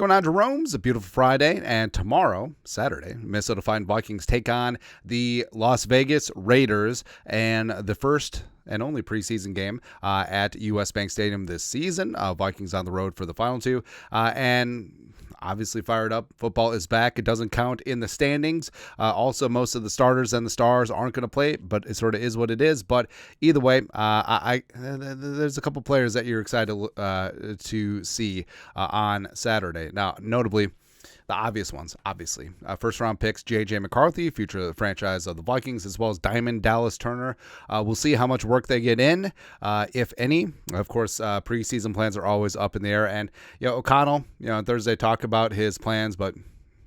going on, Jerome? It's a beautiful Friday, and tomorrow, Saturday, Minnesota Fighting Vikings take on the Las Vegas Raiders, and the first and only preseason game at US Bank Stadium this season. Vikings on the road for the final two, and obviously fired up. Football is back. It doesn't count in the standings. Also, most of the starters and the stars aren't going to play, but it sort of is what it is. But either way, there's a couple players that you're excited to see on Saturday. Now, notably, the obvious ones, obviously. First-round picks, J.J. McCarthy, future of the franchise of the Vikings, as well as Diamond Dallas Turner. We'll see how much work they get in, if any. Of course, preseason plans are always up in the air. And, O'Connell, on Thursday, talked about his plans, but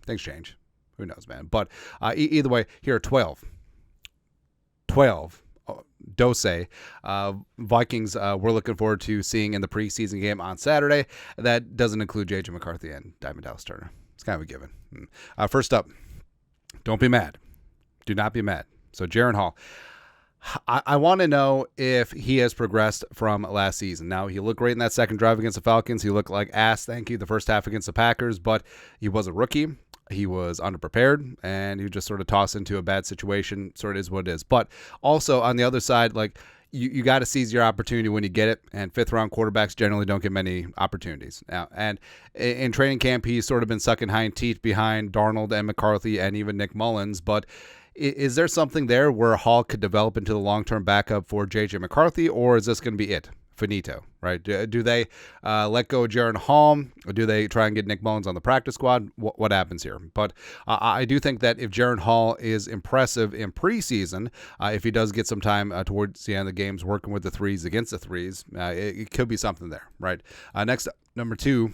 things change. Who knows, man? But either way, here are 12. Dose Vikings we're looking forward to seeing in the preseason game on Saturday. That doesn't include J.J. McCarthy and Diamond Dallas Turner. It's kind of a given. First up, don't be mad. Do not be mad. So Jaren Hall, I want to know if he has progressed from last season. Now, he looked great in that second drive against the Falcons. He looked like ass, thank you, the first half against the Packers, but he was a rookie. He was underprepared, and he was just sort of tossed into a bad situation. Sort of is what it is. But also on the other side, like, you got to seize your opportunity when you get it, and fifth-round quarterbacks generally don't get many opportunities. Now, and in training camp, he's sort of been sucking hind teeth behind Darnold and McCarthy and even Nick Mullins, but is there something there where Hall could develop into the long-term backup for J.J. McCarthy, or is this going to be it? Finito, right? Do they let go of Jaren Hall, or do they try and get Nick Mullins on the practice squad? What happens here? But I do think that if Jaren Hall is impressive in preseason, if he does get some time towards the end of the games working with the threes against the threes, it could be something there, right? Next, number 2,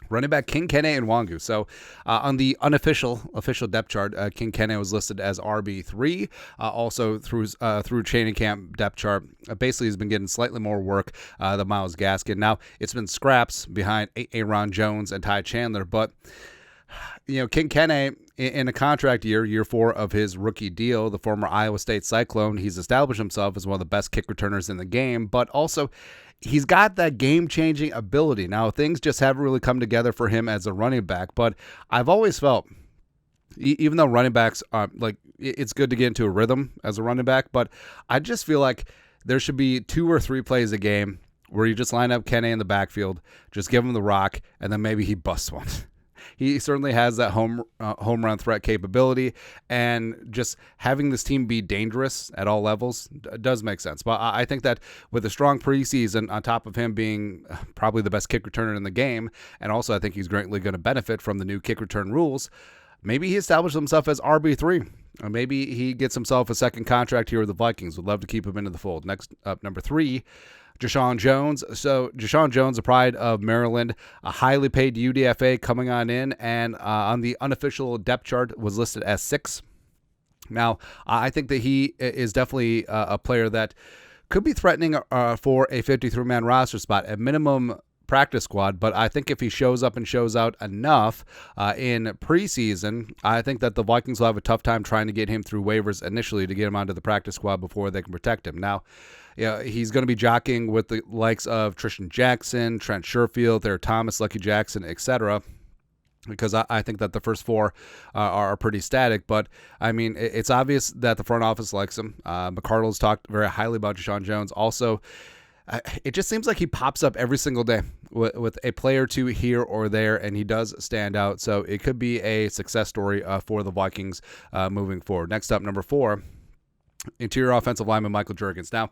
running back King Kene and Wangu. So on the official depth chart, King Kene was listed as RB3. Also through training camp depth chart, basically has been getting slightly more work than Myles Gaskin. Now it's been scraps behind Aaron Jones and Ty Chandler, but King Kene in a contract year 4 of his rookie deal, the former Iowa State Cyclone, he's established himself as one of the best kick returners in the game, but also he's got that game-changing ability. Now, things just haven't really come together for him as a running back, but I've always felt, even though running backs are, it's good to get into a rhythm as a running back, but I just feel like there should be 2 or 3 plays a game where you just line up Kene in the backfield, just give him the rock, and then maybe he busts one. He certainly has that home run threat capability, and just having this team be dangerous at all levels does make sense. But I think that with a strong preseason, on top of him being probably the best kick returner in the game, and also I think he's greatly going to benefit from the new kick return rules, maybe he established himself as RB3. Or maybe he gets himself a second contract here with the Vikings. Would love to keep him into the fold. Next up, number 3, Jeshaun Jones. So Jeshaun Jones, the pride of Maryland, a highly paid UDFA coming on in, and on the unofficial depth chart was listed as 6. Now, I think that he is definitely a player that could be threatening for a 53-man roster spot, at minimum practice squad, but I think if he shows up and shows out enough in preseason, I think that the Vikings will have a tough time trying to get him through waivers initially to get him onto the practice squad before they can protect him. Now, he's going to be jockeying with the likes of Tristan Jackson, Trent Sherfield, Thayer Thomas, Lucky Jackson, etc., because I think that the first 4 are pretty static. But, I mean, it's obvious that the front office likes him. McCardle's talked very highly about Jeshaun Jones. Also, it just seems like he pops up every single day with a play or 2 here or there, and he does stand out. So it could be a success story for the Vikings moving forward. Next up, number 4, interior offensive lineman Michael Juergens. Now,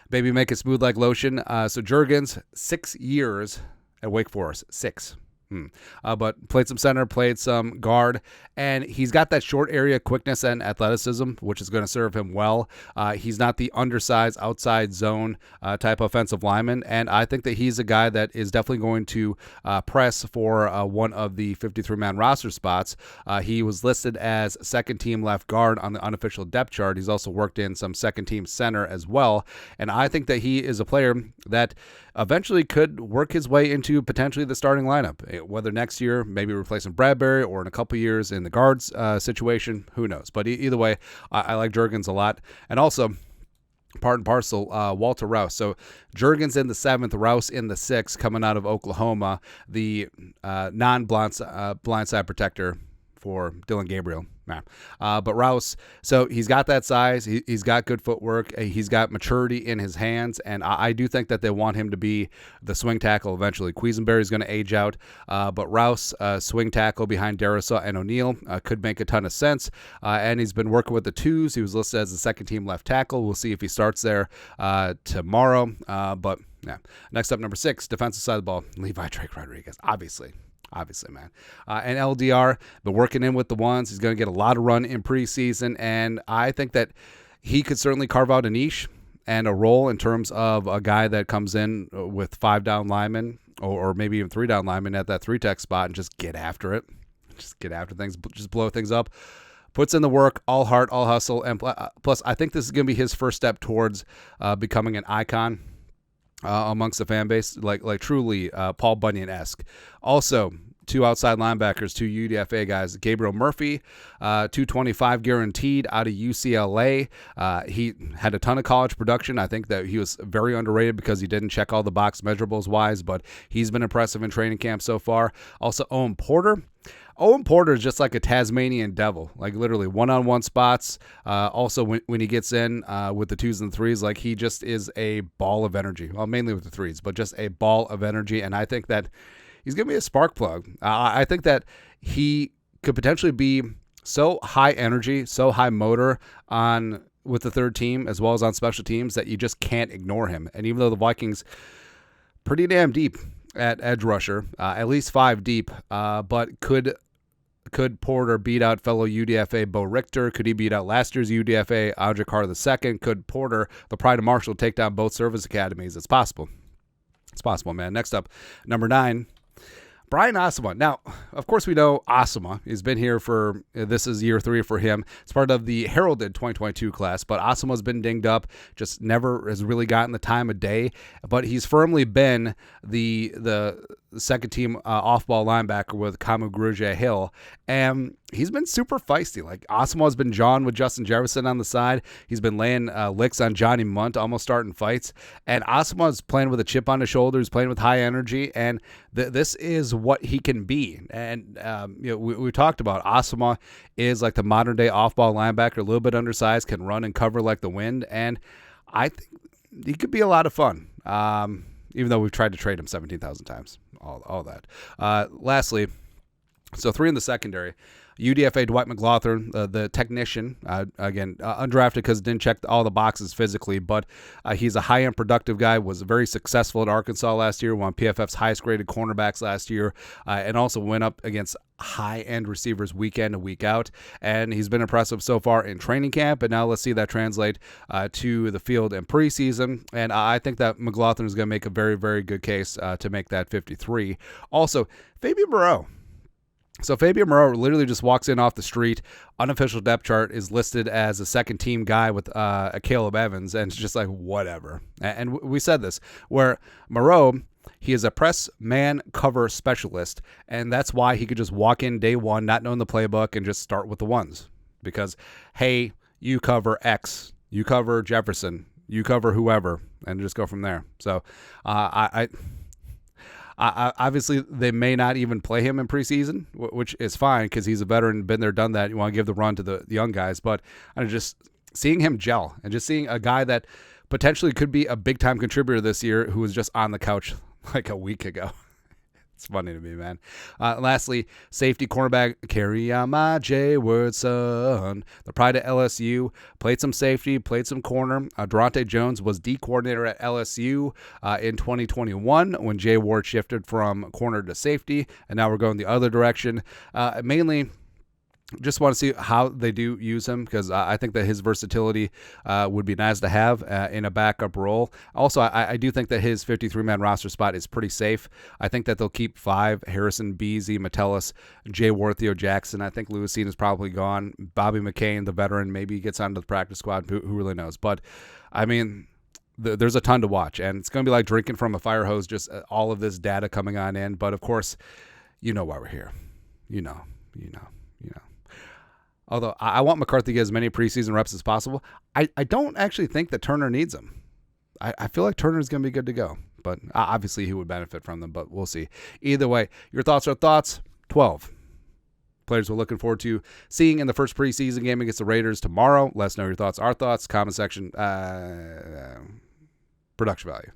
baby, make it smooth like lotion. So Juergens, 6 years at Wake Forest. 6. But played some center, played some guard, and he's got that short area quickness and athleticism, which is going to serve him well. He's not the undersized outside zone type offensive lineman, and I think that he's a guy that is definitely going to press for one of the 53-man roster spots. He was listed as second-team left guard on the unofficial depth chart. He's also worked in some second-team center as well, and I think that he is a player that eventually could work his way into potentially the starting lineup, whether next year, maybe replacing Bradbury, or in a couple years in the guards situation, who knows. But either way, I like Juergens a lot. And also, part and parcel, Walter Rouse. So Juergens in the 7th, Rouse in the 6th, coming out of Oklahoma, the non-blindside protector for Dylan Gabriel. But Rouse, so he's got that size. He's got good footwork. He's got maturity in his hands, and I do think that they want him to be the swing tackle eventually. Quisenberry is going to age out, but Rouse, swing tackle behind Darrisaw and O'Neal, could make a ton of sense. And he's been working with the 2s. He was listed as the second-team left tackle. We'll see if he starts there tomorrow. But yeah, next up, number 6, defensive side of the ball, Levi Drake Rodriguez, obviously, man. And LDR, been working in with the 1s. He's going to get a lot of run in preseason, and I think that he could certainly carve out a niche and a role in terms of a guy that comes in with 5 down linemen or maybe even 3 down linemen at that 3-tech spot and just get after it. Just get after things, just blow things up. Puts in the work, all heart, all hustle, and plus I think this is going to be his first step towards becoming an icon amongst the fan base, like truly Paul Bunyan-esque. Also, 2 outside linebackers, 2 UDFA guys. Gabriel Murphy, 225 guaranteed out of UCLA. He had a ton of college production. I think that he was very underrated because he didn't check all the box measurables wise, but he's been impressive in training camp so far. Also, Owen Porter. Owen Porter is just like a Tasmanian devil, like literally one-on-one spots. Also, when he gets in with the 2s and 3s, like he just is a ball of energy. Well, mainly with the 3s, but just a ball of energy. And I think that he's going to be a spark plug. I think that he could potentially be so high energy, so high motor with the 3rd team as well as on special teams that you just can't ignore him. And even though the Vikings pretty damn deep at edge rusher, at least 5 deep, but could Porter beat out fellow UDFA Bo Richter? Could he beat out last year's UDFA Audric Carr II? Could Porter, the pride of Marshall, take down both service academies? It's possible. It's possible, man. Next up, number 9, Brian Asamoah. Now, of course, we know Asamoah. He's been here this is year 3 for him. It's part of the heralded 2022 class, but Asamoah's been dinged up, just never has really gotten the time of day. But he's firmly been the second team off-ball linebacker with Kamu Grugier-Hill, and he's been super feisty. Like, Asamoah's been jawing with Justin Jefferson on the side. He's been laying licks on Johnny Munt, almost starting fights. And Asamoah's playing with a chip on his shoulder. He's playing with high energy, and this is what he can be. And we talked about Asamoah is like the modern-day off-ball linebacker, a little bit undersized, can run and cover like the wind, and I think he could be a lot of fun. Even though we've tried to trade him 17,000 times. All that. Lastly, so 3 in the secondary. UDFA Dwight McLaughlin, the technician, again, undrafted because didn't check all the boxes physically, but he's a high-end productive guy, was very successful at Arkansas last year, won PFF's highest-graded cornerbacks last year, and also went up against high-end receivers week in and week out, and he's been impressive so far in training camp, and now let's see that translate to the field in preseason, and I think that McLaughlin is going to make a very, very good case to make that 53. Also, Fabian Moreau. So Fabian Moreau literally just walks in off the street. Unofficial depth chart is listed as a second team guy with a Caleb Evans, and it's just like, whatever. And we said this, where Moreau, he is a press man cover specialist, and that's why he could just walk in day one, not knowing the playbook, and just start with the 1s. Because, hey, you cover X, you cover Jefferson, you cover whoever, and just go from there. So obviously, they may not even play him in preseason, which is fine because he's a veteran, been there, done that. You want to give the run to the young guys, but I'm just seeing him gel and just seeing a guy that potentially could be a big-time contributor this year who was just on the couch like a week ago. It's funny to me, man. Lastly, safety cornerback, carry on my J-word, son. The pride of LSU. Played some safety, played some corner. Durante Jones was D coordinator at LSU in 2021 when Jay Ward shifted from corner to safety, and now we're going the other direction. Mainly, just want to see how they do use him because I think that his versatility would be nice to have in a backup role. Also, I do think that his 53-man roster spot is pretty safe. I think that they'll keep 5, Harrison, Beasley, Metellus, Jay Ward, Theo Jackson. I think Lewisine is probably gone. Bobby McCain, the veteran, maybe he gets onto the practice squad. Who really knows? But, I mean, there's a ton to watch, and it's going to be like drinking from a fire hose, just all of this data coming on in. But, of course, you know why we're here. You know. Although I want McCarthy to get as many preseason reps as possible, I don't actually think that Turner needs them. I feel like Turner's going to be good to go. But obviously he would benefit from them, but we'll see. Either way, your thoughts are thoughts. 12 players we're looking forward to seeing in the first preseason game against the Raiders tomorrow. Let us know your thoughts, our thoughts, comment section, production value.